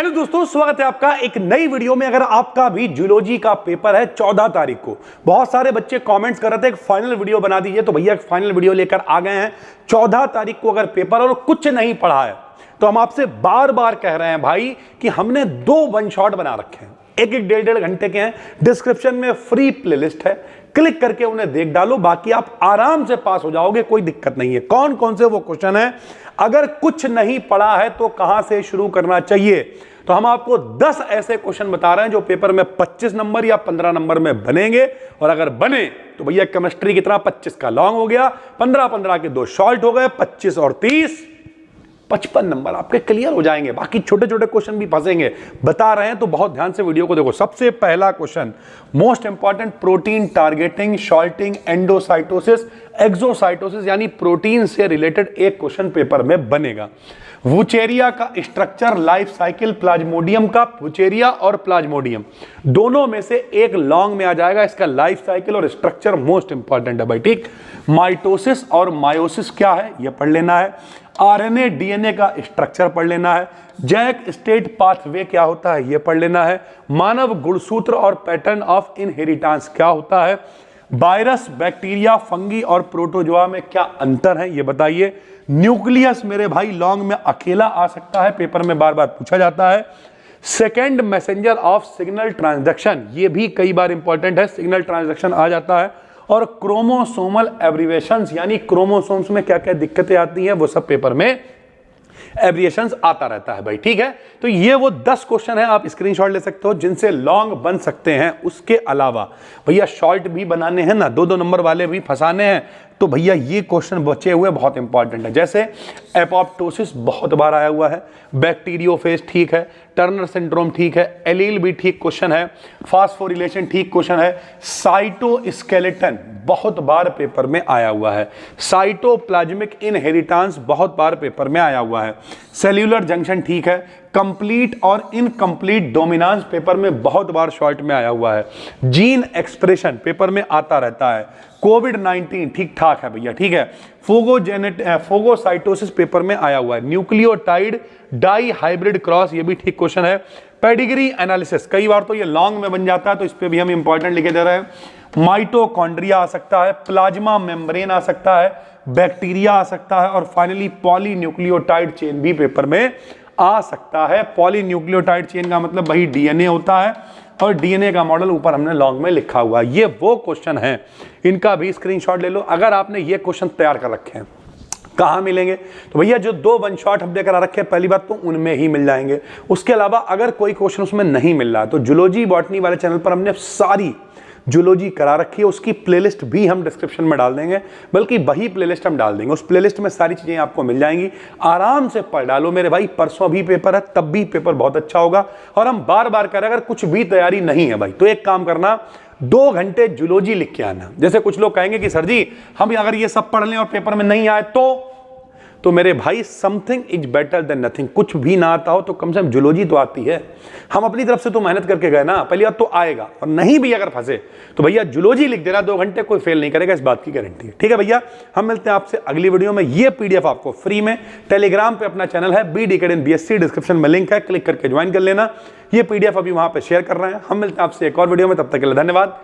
Hello दोस्तों, स्वागत है आपका एक नई वीडियो में। अगर आपका भी जूलॉजी का पेपर है 14 तारीख को, बहुत सारे बच्चे कमेंट्स कर रहे थे एक फाइनल वीडियो बना दीजिए, तो भैया फाइनल वीडियो लेकर आ गए हैं। 14 तारीख को अगर पेपर और कुछ नहीं पढ़ा है तो हम आपसे बार बार कह रहे हैं भाई कि हमने 2 वन शॉट बना रखे हैं, एक एक डेढ़ घंटे के हैं। डिस्क्रिप्शन में फ्री प्लेलिस्ट है, क्लिक करके उन्हें देख डालो, बाकी आप आराम से पास हो जाओगे, कोई दिक्कत नहीं है। कौन कौन से वो क्वेश्चन है, अगर कुछ नहीं पढ़ा है तो कहां से शुरू करना चाहिए, तो हम आपको 10 ऐसे क्वेश्चन बता रहे हैं जो पेपर में 25 नंबर या 15 नंबर में बनेंगे। और अगर बने तो भैया केमिस्ट्री की तरह 25 का लॉन्ग हो गया, 15-15 के 2 शॉर्ट हो गए, 25 और 30 55 नंबर आपके क्लियर हो जाएंगे। बाकी छोटे छोटे क्वेश्चन भी फंसेंगे, बता रहे हैं तो बहुत ध्यान से वीडियो को देखो। सबसे पहला question most important, protein targeting, sorting, endocytosis, exocytosis, यानी प्रोटीन से रिलेटेड एक क्वेश्चन पेपर में बनेगा। वुचेरिया का स्ट्रक्चर, लाइफ साइकिल, प्लाज्मोडियम का, वुचेरिया और प्लाज्मोडियम दोनों में से एक लॉन्ग में आ जाएगा। इसका लाइफ साइकिल और स्ट्रक्चर मोस्ट इंपॉर्टेंट है भाई, ठीक। माइटोसिस और मायोसिस क्या है ये पढ़ लेना है। आरएनए डीएनए का स्ट्रक्चर पढ़ लेना है। जैक स्टेट पाथवे क्या होता है ये पढ़ लेना है। मानव गुणसूत्र और पैटर्न ऑफ इनहेरिटेंस क्या होता है। वायरस, बैक्टीरिया, फंगी और प्रोटोजोआ में क्या अंतर है ये बताइए। न्यूक्लियस मेरे भाई लॉन्ग में अकेला आ सकता है, पेपर में बार बार पूछा जाता है। Second messenger of signal transduction, ये भी कई बार इंपॉर्टेंट है, सिग्नल ट्रांसडक्शन आ जाता है। और क्रोमोसोमल एब्रिवेशंस, यानी क्रोमोसोम्स में क्या क्या दिक्कतें आती हैं वो सब पेपर में एब्रिएशंस आता रहता है भाई, ठीक है। तो ये वो 10 क्वेश्चन है, आप स्क्रीनशॉट ले सकते हो जिनसे लॉन्ग बन सकते हैं। उसके अलावा भैया शॉर्ट भी बनाने हैं ना, 2-2 नंबर वाले भी फंसाने हैं, तो भैया ये क्वेश्चन बचे हुए बहुत इंपॉर्टेंट है। जैसे एपोप्टोसिस बहुत बार आया हुआ है, बैक्टीरियोफेज ठीक है, टर्नर सिंड्रोम ठीक है, एलील भी ठीक क्वेश्चन है, फास्फोरिलेशन ठीक क्वेश्चन है, साइटोस्केलेटन बहुत बार पेपर में आया हुआ है, साइटोप्लाज्मिक इनहेरिटेंस बहुत बार पेपर में आया हुआ है, सेल्यूलर जंक्शन ठीक है, कंप्लीट और इनकम्प्लीट डोमिनेंस पेपर में बहुत बार शॉर्ट में आया हुआ है, जीन एक्सप्रेशन पेपर में आता रहता है, कोविड-19 ठीक ठाक है भैया, ठीक है, फोगोसाइटोसिस पेपर में आया हुआ है, न्यूक्लियोटाइड डाई हाइब्रिड क्रॉस ये भी ठीक क्वेश्चन है, पेडिग्री एनालिसिस कई बार तो ये लॉन्ग में बन जाता है, तो इस पे भी हम इंपॉर्टेंट लिखे दे रहे हैं। माइटोकॉन्ड्रिया आ सकता है, प्लाज्मा मेम्ब्रेन आ सकता है, बैक्टीरिया आ सकता है, और फाइनली पॉलीन्यूक्लियोटाइड चेन भी पेपर में आ सकता है। पॉलीन्यूक्लियोटाइड चेन का मतलब वही डीएनए होता है, और डीएनए का मॉडल ऊपर हमने लॉन्ग में लिखा हुआ है। ये वो क्वेश्चन है, इनका भी स्क्रीनशॉट ले लो। अगर आपने ये क्वेश्चन तैयार कर रखे हैं, कहाँ मिलेंगे, तो भैया जो 2 वन शॉट हम लेकर आ रखे हैं, पहली बात तो उनमें ही मिल जाएंगे। उसके अलावा अगर कोई क्वेश्चन उसमें नहीं मिल रहा है तो जूलॉजी बॉटनी वाले चैनल पर हमने सारी जूलॉजी करा रखी है, उसकी प्लेलिस्ट भी हम डिस्क्रिप्शन में डाल देंगे, बल्कि वही प्लेलिस्ट हम डाल देंगे। उस प्लेलिस्ट में सारी चीजें आपको मिल जाएंगी, आराम से पढ़ डालो मेरे भाई। परसों भी पेपर है, तब भी पेपर बहुत अच्छा होगा। और हम बार बार कह रहे हैं, अगर कुछ भी तैयारी नहीं है भाई तो एक काम करना, 2 घंटे जूलॉजी लिख के आना। जैसे कुछ लोग कहेंगे कि सर जी हम अगर ये सब पढ़ लें और पेपर में नहीं आए तो मेरे भाई something is better than nothing. कुछ भी ना आता हो तो कम से कम जूलॉजी तो आती है। हम अपनी तरफ से तो मेहनत करके गए ना, पहली बात तो आएगा, और नहीं भी अगर फंसे तो भैया जूलॉजी लिख देना, 2 घंटे कोई फेल नहीं करेगा, इस बात की गारंटी है, ठीक है भैया। हम मिलते हैं आपसे अगली वीडियो में। ये पीडीएफ आपको फ्री में टेलीग्राम पे अपना चैनल है BD Academy BSc, डिस्क्रिप्शन में लिंक है, क्लिक करके ज्वाइन कर लेना। ये पीडीएफ अभी वहां पर शेयर कर रहे हैं। हम मिलते हैं आपसे एक और वीडियो में, तब तक के लिए धन्यवाद।